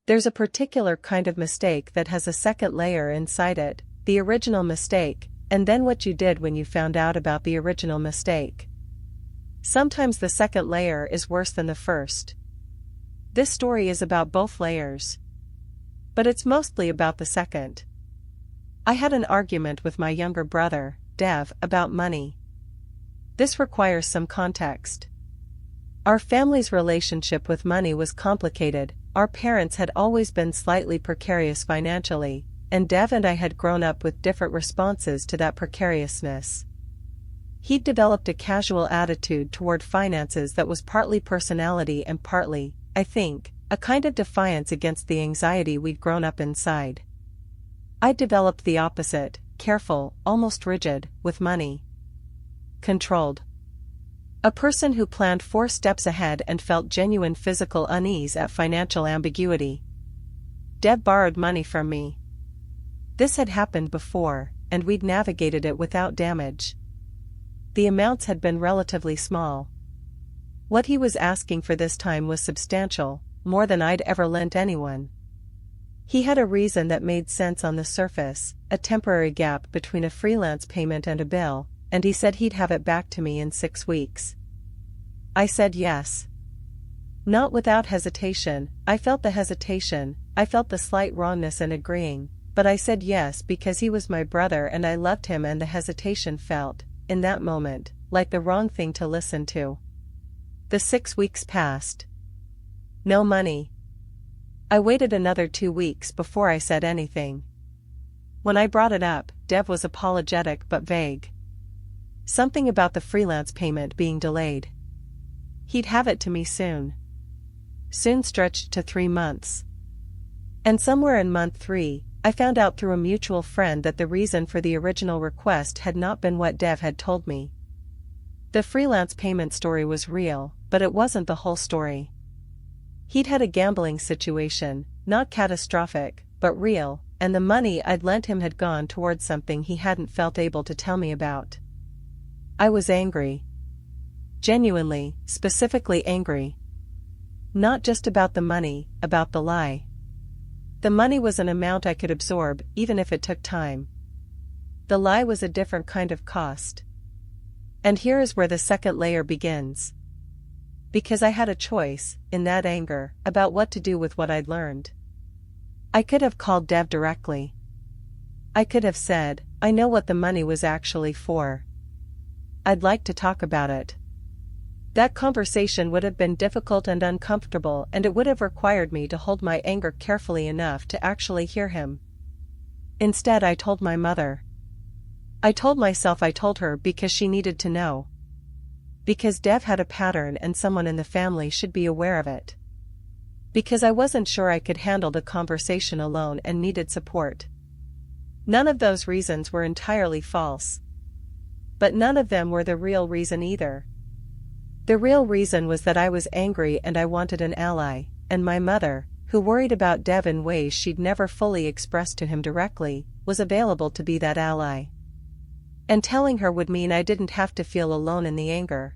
There's a particular kind of mistake that has a second layer inside it, the original mistake, and then what you did when you found out about the original mistake. Sometimes the second layer is worse than the first. This story is about both layers. But it's mostly about the second. I had an argument with my younger brother, Dev, about money. This requires some context. Our family's relationship with money was complicated. Our parents had always been slightly precarious financially, and Dev and I had grown up with different responses to that precariousness. He'd developed a casual attitude toward finances that was partly personality and partly, I think, a kind of defiance against the anxiety we'd grown up inside. I developed the opposite, careful, almost rigid, with money. Controlled. A person who planned 4 steps ahead and felt genuine physical unease at financial ambiguity. Dev borrowed money from me. This had happened before, and we'd navigated it without damage. The amounts had been relatively small. What he was asking for this time was substantial, more than I'd ever lent anyone. He had a reason that made sense on the surface, a temporary gap between a freelance payment and a bill, and he said he'd have it back to me in 6 weeks. I said yes. Not without hesitation. I felt the hesitation, I felt the slight wrongness in agreeing, but I said yes because he was my brother and I loved him, and the hesitation felt, in that moment, like the wrong thing to listen to. The 6 weeks passed. No money. I waited another 2 weeks before I said anything. When I brought it up, Dev was apologetic but vague. Something about the freelance payment being delayed. He'd have it to me soon. Soon stretched to 3 months. And somewhere in month 3, I found out through a mutual friend that the reason for the original request had not been what Dev had told me. The freelance payment story was real, but it wasn't the whole story. He'd had a gambling situation, not catastrophic, but real, and the money I'd lent him had gone towards something he hadn't felt able to tell me about. I was angry. Genuinely, specifically angry. Not just about the money, about the lie. The money was an amount I could absorb, even if it took time. The lie was a different kind of cost. And here is where the second layer begins. Because I had a choice, in that anger, about what to do with what I'd learned. I could have called Dev directly. I could have said, I know what the money was actually for. I'd like to talk about it. That conversation would have been difficult and uncomfortable, and it would have required me to hold my anger carefully enough to actually hear him. Instead, I told my mother. I told myself I told her because she needed to know. Because Dev had a pattern and someone in the family should be aware of it. Because I wasn't sure I could handle the conversation alone and needed support. None of those reasons were entirely false. But none of them were the real reason either. The real reason was that I was angry and I wanted an ally, and my mother, who worried about Dev in ways she'd never fully expressed to him directly, was available to be that ally. And telling her would mean I didn't have to feel alone in the anger.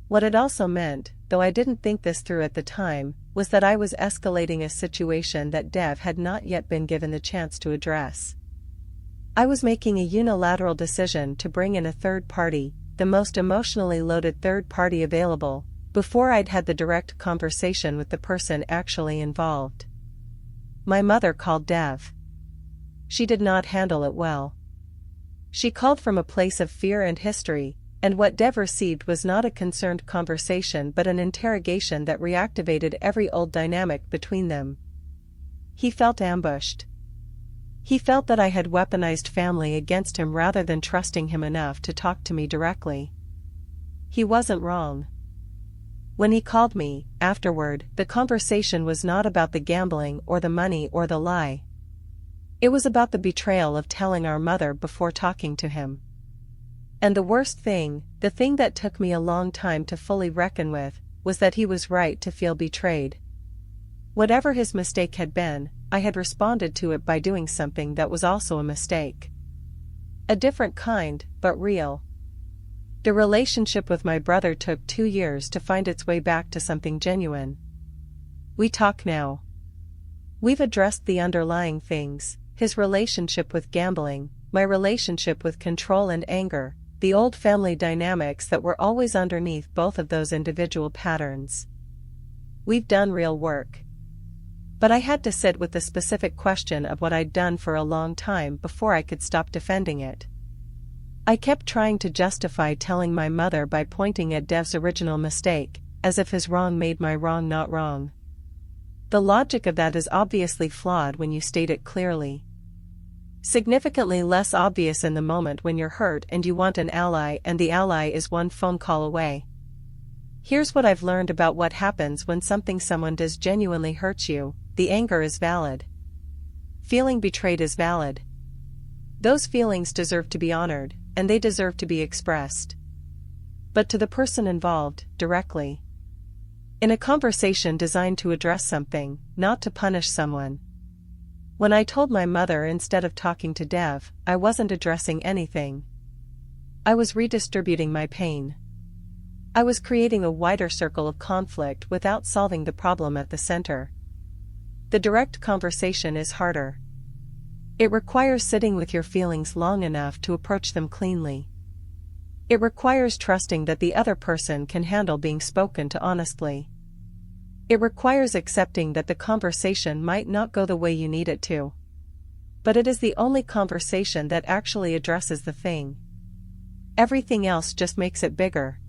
What it also meant, though I didn't think this through at the time, was that I was escalating a situation that Dev had not yet been given the chance to address. I was making a unilateral decision to bring in a third party, the most emotionally loaded third party available, before I'd had the direct conversation with the person actually involved. My mother called Dev. She did not handle it well. She called from a place of fear and history, and what Dev received was not a concerned conversation but an interrogation that reactivated every old dynamic between them. He felt ambushed. He felt that I had weaponized family against him rather than trusting him enough to talk to me directly. He wasn't wrong. When he called me, afterward, the conversation was not about the gambling or the money or the lie. It was about the betrayal of telling our mother before talking to him. And the worst thing, the thing that took me a long time to fully reckon with, was that he was right to feel betrayed. Whatever his mistake had been, I had responded to it by doing something that was also a mistake. A different kind, but real. The relationship with my brother took 2 years to find its way back to something genuine. We talk now. We've addressed the underlying things: his relationship with gambling, my relationship with control and anger, the old family dynamics that were always underneath both of those individual patterns. We've done real work. But I had to sit with the specific question of what I'd done for a long time before I could stop defending it. I kept trying to justify telling my mother by pointing at Dev's original mistake, as if his wrong made my wrong not wrong. The logic of that is obviously flawed when you state it clearly. Significantly less obvious in the moment when you're hurt and you want an ally, and the ally is one phone call away. Here's what I've learned about what happens when something someone does genuinely hurts you: the anger is valid. Feeling betrayed is valid. Those feelings deserve to be honored, and they deserve to be expressed. But to the person involved, directly. In a conversation designed to address something, not to punish someone. When I told my mother instead of talking to Dev, I wasn't addressing anything. I was redistributing my pain. I was creating a wider circle of conflict without solving the problem at the center. The direct conversation is harder. It requires sitting with your feelings long enough to approach them cleanly. It requires trusting that the other person can handle being spoken to honestly. It requires accepting that the conversation might not go the way you need it to. But it is the only conversation that actually addresses the thing. Everything else just makes it bigger.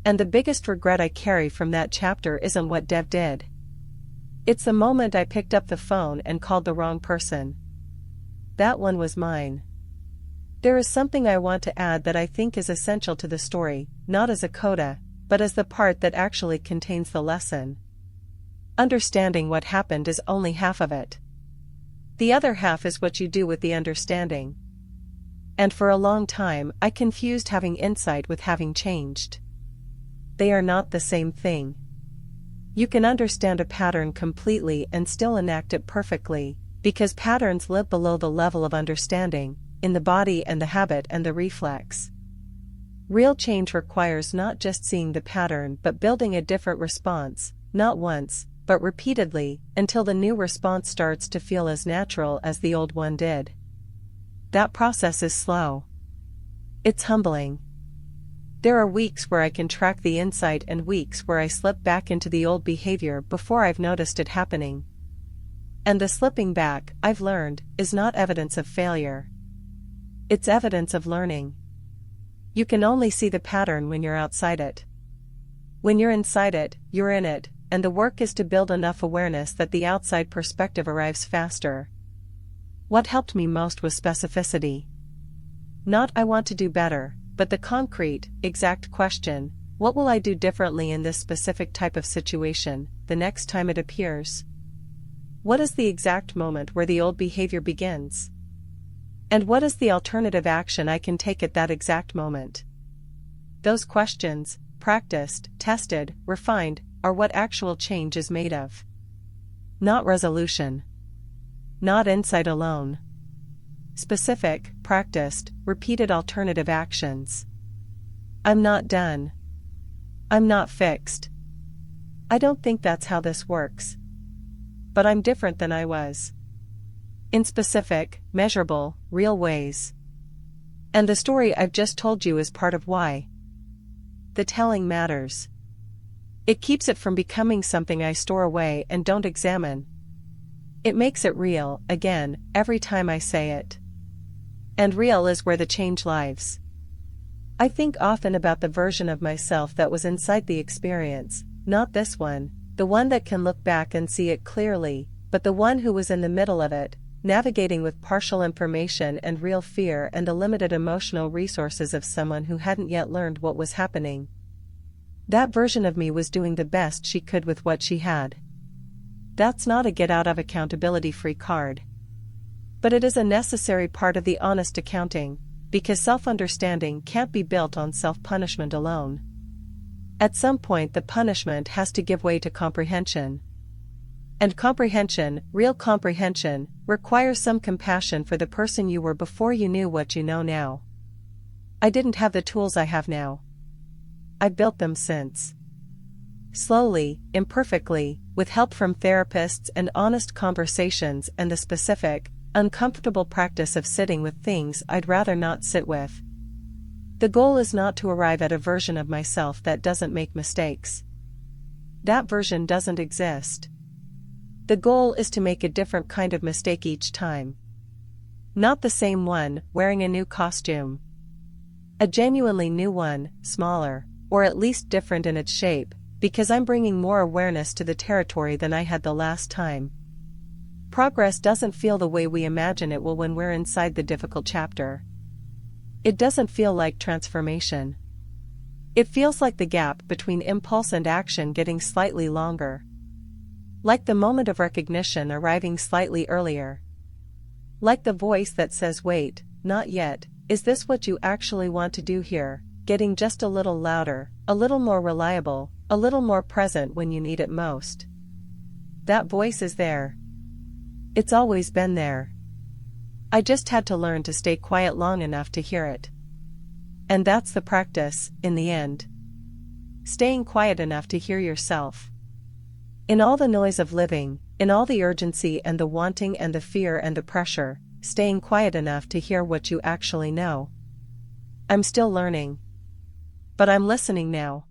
And the biggest regret I carry from that chapter isn't what Dev did. It's the moment I picked up the phone and called the wrong person. That one was mine. There is something I want to add that I think is essential to the story, not as a coda, but as the part that actually contains the lesson. Understanding what happened is only half of it. The other half is what you do with the understanding. And for a long time, I confused having insight with having changed. They are not the same thing. You can understand a pattern completely and still enact it perfectly, because patterns live below the level of understanding, in the body and the habit and the reflex. Real change requires not just seeing the pattern but building a different response, not once, but repeatedly, until the new response starts to feel as natural as the old one did. That process is slow. It's humbling. There are weeks where I can track the insight and weeks where I slip back into the old behavior before I've noticed it happening. And the slipping back, I've learned, is not evidence of failure. It's evidence of learning. You can only see the pattern when you're outside it. When you're inside it, you're in it, and the work is to build enough awareness that the outside perspective arrives faster. What helped me most was specificity. Not "I want to do better," but the concrete, exact question: what will I do differently in this specific type of situation, the next time it appears? What is the exact moment where the old behavior begins? And what is the alternative action I can take at that exact moment? Those questions, practiced, tested, refined, are what actual change is made of. Not resolution. Not insight alone. Specific, practiced, repeated alternative actions. I'm not done. I'm not fixed. I don't think that's how this works. But I'm different than I was. In specific, measurable, real ways. And the story I've just told you is part of why. The telling matters. It keeps it from becoming something I store away and don't examine. It makes it real, again, every time I say it. And real is where the change lies. I think often about the version of myself that was inside the experience, not this one, the one that can look back and see it clearly, but the one who was in the middle of it, navigating with partial information and real fear and the limited emotional resources of someone who hadn't yet learned what was happening. That version of me was doing the best she could with what she had. That's not a get-out-of-accountability-free card. But it is a necessary part of the honest accounting, because self-understanding can't be built on self-punishment alone. At some point the punishment has to give way to comprehension. And comprehension, real comprehension, requires some compassion for the person you were before you knew what you know now. I didn't have the tools I have now. I've built them since. Slowly, imperfectly, with help from therapists and honest conversations and the specific, uncomfortable practice of sitting with things I'd rather not sit with. The goal is not to arrive at a version of myself that doesn't make mistakes. That version doesn't exist. The goal is to make a different kind of mistake each time. Not the same one, wearing a new costume. A genuinely new one, smaller, or at least different in its shape, because I'm bringing more awareness to the territory than I had the last time. Progress doesn't feel the way we imagine it will when we're inside the difficult chapter. It doesn't feel like transformation. It feels like the gap between impulse and action getting slightly longer. Like the moment of recognition arriving slightly earlier. Like the voice that says, "Wait, not yet, is this what you actually want to do here?" Getting just a little louder, a little more reliable, a little more present when you need it most. That voice is there. It's always been there. I just had to learn to stay quiet long enough to hear it. And that's the practice, in the end. Staying quiet enough to hear yourself. In all the noise of living, in all the urgency and the wanting and the fear and the pressure, staying quiet enough to hear what you actually know. I'm still learning. But I'm listening now.